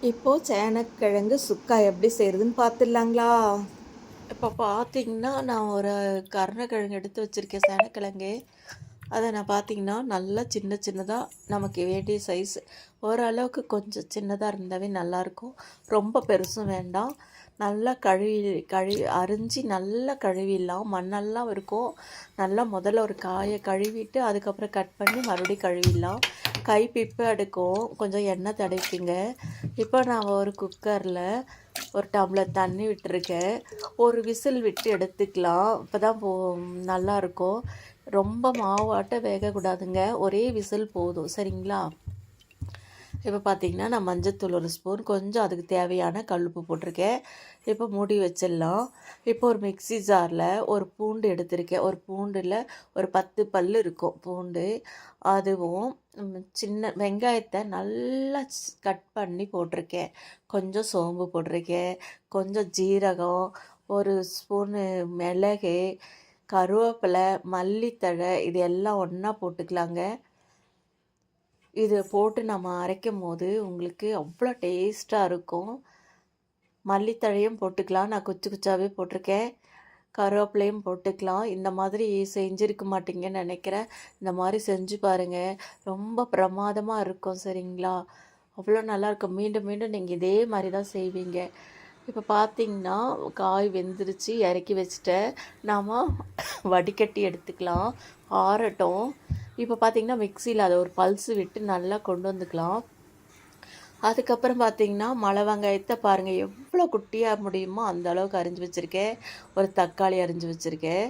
இப்போது சேனக்கிழங்கு சுக்கா எப்படி செய்கிறதுன்னு பார்த்துடலாங்களா? இப்போ பார்த்தீங்கன்னா, நான் ஒரு கருணக்கிழங்கு எடுத்து வச்சுருக்கேன், சேனக்கிழங்கு. அதை நான் பார்த்தீங்கன்னா, நல்லா சின்ன சின்னதாக நமக்கு வேண்டிய சைஸ் ஓரளவுக்கு கொஞ்சம் சின்னதாக இருந்தாவே நல்லாயிருக்கும். ரொம்ப பெருசும் வேண்டாம். நல்லா அரிஞ்சு நல்லா கழுவிடலாம். மண்ணெல்லாம் இருக்கும். நல்லா முதல்ல ஒரு காயை கழுவிட்டு அதுக்கப்புறம் கட் பண்ணி மறுபடியும் கழுவிடலாம். கை பிப்பை எடுக்கும். கொஞ்சம் எண்ணெய் தடவிக்குங்க. இப்போ நான் ஒரு குக்கரில் ஒரு டம்ளர் தண்ணி விட்டுருக்கேன். ஒரு விசில் விட்டு எடுத்துக்கலாம். இப்போ தான் நல்லாயிருக்கும். ரொம்ப மாவாட்ட வேகக்கூடாதுங்க. ஒரே விசில் போதும். சரிங்களா? இப்போ பார்த்தீங்கன்னா, நான் மஞ்சத்தூள் ஒரு ஸ்பூன், கொஞ்சம் அதுக்கு தேவையான கல்லுப்பு போட்டிருக்கேன். இப்போ மூடி வச்சிடலாம். இப்போ ஒரு மிக்ஸி ஜாரில் ஒரு பூண்டு எடுத்திருக்கேன். ஒரு பூண்டில் ஒரு 10 பல் இருக்கும் பூண்டு. அதுவும் சின்ன வெங்காயத்தை நல்லா கட் பண்ணி போட்டிருக்கேன். கொஞ்சம் சோம்பு போட்டிருக்கேன். கொஞ்சம் ஜீரகம், ஒரு ஸ்பூனு மிளகு, கருவேப்பிலை, மல்லித்தழை இது எல்லாம் ஒன்றா போட்டுக்கலாங்க. இது போட்டு நம்ம அரைக்கும்போது உங்களுக்கு அவ்வளோ டேஸ்ட்டாக இருக்கும். மல்லித்தழையும் போட்டுக்கலாம். நான் குச்சி குச்சாவே போட்டிருக்கேன். கருவேப்பிலையும் போட்டுக்கலாம். இந்த மாதிரி செஞ்சுருக்க மாட்டீங்கன்னு நினைக்கிறேன். இந்த மாதிரி செஞ்சு பாருங்கள். ரொம்ப பிரமாதமாக இருக்கும். சரிங்களா? அவ்வளோ நல்லாயிருக்கும். மீண்டும் மீண்டும் நீங்கள் இதே மாதிரி தான் செய்வீங்க. இப்போ பார்த்தீங்கன்னா, காய் வெந்துருச்சு. இறக்கி வச்சுட்டேன். நாம் வடிகட்டி எடுத்துக்கலாம். ஆறட்டும். இப்போ பார்த்தீங்கன்னா, மிக்சியில் அதை ஒரு பல்ஸு விட்டு நல்லா கொண்டு வந்துக்கலாம். அதுக்கப்புறம் பார்த்தீங்கன்னா, மலை வெங்காயத்தை பாருங்கள் எவ்வளோ குட்டியாக முடியுமோ அந்த அளவுக்கு அரிஞ்சு வச்சுருக்கேன். ஒரு தக்காளி அரிஞ்சு வச்சுருக்கேன்.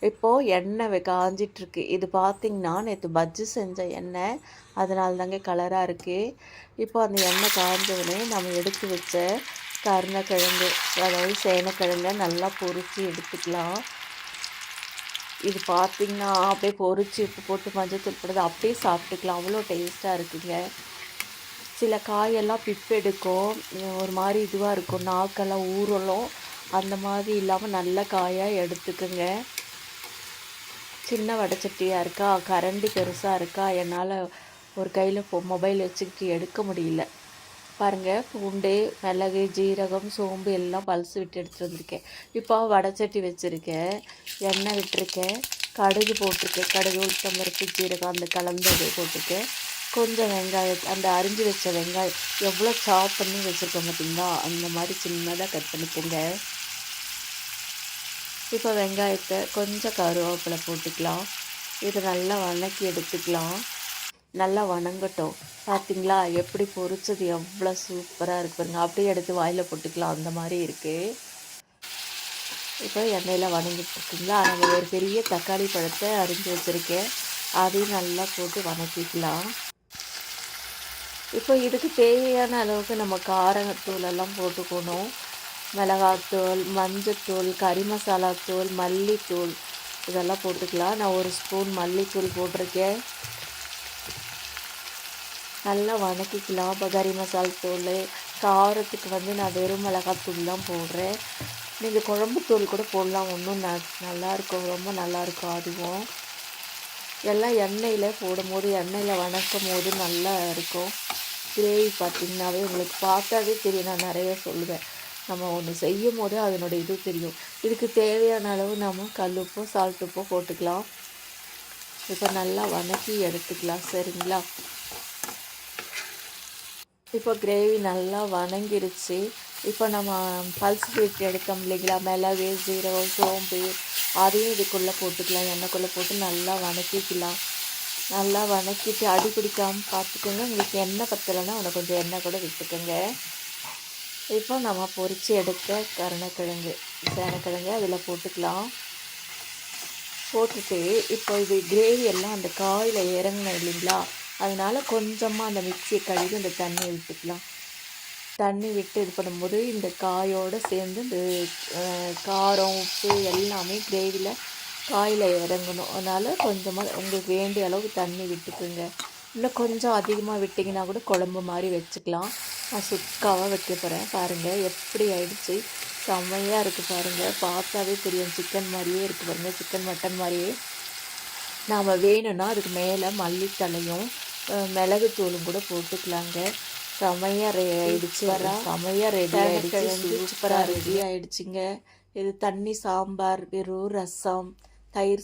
இப்போது எண்ணெய் காஞ்சிட்ருக்கு. இது பார்த்திங்கன்னா, நேற்று பஜ்ஜி செஞ்ச எண்ணெய். அதனால தாங்க கலராக இருக்குது. இப்போ அந்த எண்ணெய் காஞ்சவுடனே நம்ம எடுத்து வச்ச கருணக்கிழங்கு, அதாவது சேனக்கிழங்கை நல்லா பொரித்து எடுத்துக்கலாம். இது பார்த்திங்கன்னா, அப்படியே பொரித்து உப்பு போட்டு மஞ்சத்தூள் போடுறது அப்படியே சாப்பிட்டுக்கலாம். அவ்வளோ டேஸ்ட்டாக இருக்குங்க. சில காயெல்லாம் பிப்பெடுக்கும். ஒரு மாதிரி இதுவாக இருக்கும். நாக்கெல்லாம் ஊறலும். அந்த மாதிரி இல்லாமல் நல்ல காயாக எடுத்துக்குங்க. சின்ன வடைச்சட்டியாக இருக்கா, கரண்டி பெருசாக இருக்கா, என்னால் ஒரு கையில் மொபைல் வச்சுக்கிட்டு எடுக்க முடியல. பாருங்கள், பூண்டு, மிளகு, ஜீரகம், சோம்பு எல்லாம் பல்ஸ் விட்டு எடுத்துகிட்டு வந்திருக்கேன். இப்போ வடைச்சட்டி வச்சுருக்கேன். எண்ணெய் விட்டுருக்கேன். கடுகு போட்டிருக்கேன். கடுகு, உளுத்தம் பருப்பு, ஜீரகம் அந்த கலந்தது போட்டிருக்கேன். கொஞ்சம் வெங்காயம், அந்த அரிஞ்சு வச்ச வெங்காயம் எவ்வளோ சாப் பண்ணி வச்சுருக்கோம் பார்த்தீங்களா, அந்த மாதிரி சின்னதாக கட் பண்ணிக்கோங்க. இப்போ வெங்காயத்தை கொஞ்சம் கருவேப்பிலை போட்டுக்கலாம். இதை நல்லா வதக்கி எடுத்துக்கலாம். நல்லா வணங்கட்டும். பார்த்தீங்களா எப்படி பொரிச்சது எவ்வளோ சூப்பராக இருக்கு பாருங்க. அப்படியே எடுத்து வாயில் போட்டுக்கலாம். அந்த மாதிரி இருக்குது. இப்போ எண்ணெயில் வணங்கிட்டு இருக்குங்களா. நம்ம ஒரு பெரிய தக்காளி பழத்தை அரிஞ்சு வச்சுருக்கேன். அதையும் நல்லா போட்டு வதக்கிக்கலாம். இப்போ இதுக்கு தேவையான அளவுக்கு நம்ம காரத்தூளெல்லாம் போட்டுக்கணும். மிளகாத்தூள், மஞ்சத்தூள், கறி மசாலாத்தூள், மல்லித்தூள் இதெல்லாம் போட்டுக்கலாம். நான் ஒரு ஸ்பூன் மல்லித்தூள் போட்டிருக்கேன். நல்லா வதக்கிக்கலாம். இப்போ கறி மசால் தூள், காரத்துக்கு நான் வெறும் மிளகாத்தூள் தான் போடுறேன். நீங்கள் குழம்புத்தூள் கூட போடலாம். ஒன்றும் நல்லாயிருக்கும். ரொம்ப நல்லாயிருக்கும். அதுவும் எல்லாம் எண்ணெயில் போடும்போது, எண்ணெயில் வதக்கும் போது நல்லா இருக்கும். கிரேவி பார்த்திங்கனாவே உங்களுக்கு பார்த்தாவே தெரியும். நான் நிறைய சொல்லுவேன். நம்ம ஒன்று செய்யும் போது அதனுடைய இது தெரியும். இதுக்கு தேவையான அளவு நம்ம கல்லுப்போ சால்ட்டுப்போ போட்டுக்கலாம். இப்போ நல்லா வதக்கி எடுத்துக்கலாம். சரிங்களா? இப்போ கிரேவி நல்லா வதங்கிருச்சு. இப்போ நம்ம பல்ஸ் விட்டு எடுத்தோம் இல்லைங்களா, மிளகு, ஜீரகம், சோம்பு அதையும் இதுக்குள்ளே போட்டுக்கலாம். எண்ணெய்க்குள்ளே போட்டு நல்லா வதக்கிக்கலாம். நல்லா வதக்கிட்டு அடி பிடிக்காமல் பார்த்துக்கோங்க. உங்களுக்கு எண்ணெய் பத்தலைன்னா உனக்கு கொஞ்சம் எண்ணெய் கூட விட்டுக்கோங்க. இப்போ நம்ம பொரித்து எடுத்த சேனக்கிழங்கு அதில் போட்டுக்கலாம். போட்டுட்டு இப்போ இது கிரேவி எல்லாம் அந்த காயில் இறங்கணும் இல்லைங்களா, அதனால் கொஞ்சமாக அந்த மிக்சியை கழுவி அந்த தண்ணி விட்டுக்கலாம். தண்ணி விட்டு இது பண்ணும்போது இந்த காயோடு சேர்ந்து இந்த காரம், உப்பு எல்லாமே கிரேவியில் காயில் இறங்கணும். அதனால் கொஞ்சமாக உங்களுக்கு வேண்டிய அளவுக்கு தண்ணி விட்டுக்குங்க. இன்னும் கொஞ்சம் அதிகமாக விட்டிங்கன்னா கூட குழம்பு மாதிரி வச்சுக்கலாம். நான் சுக்காவாக வைக்க போகிறேன். பாருங்கள் எப்படி ஆயிடுச்சு. செம்மையாக இருக்குது பாருங்கள். பார்த்தாவே தெரியும். சிக்கன் மாதிரியே இருக்குது பாருங்கள். சிக்கன் மட்டன் மாதிரியே. நாம் வேணும்னா அதுக்கு மேலே மல்லித்தலையும் மிளகுத்தூளும் கூட போட்டுக்கலாங்க. செமையாக ஆயிடுச்சு செமையாக ரெடி ஆயிடுச்சு சூப்பராக ரெடி ஆயிடுச்சுங்க. இது தண்ணி சாம்பார், வெறும் ரசம், தயிர்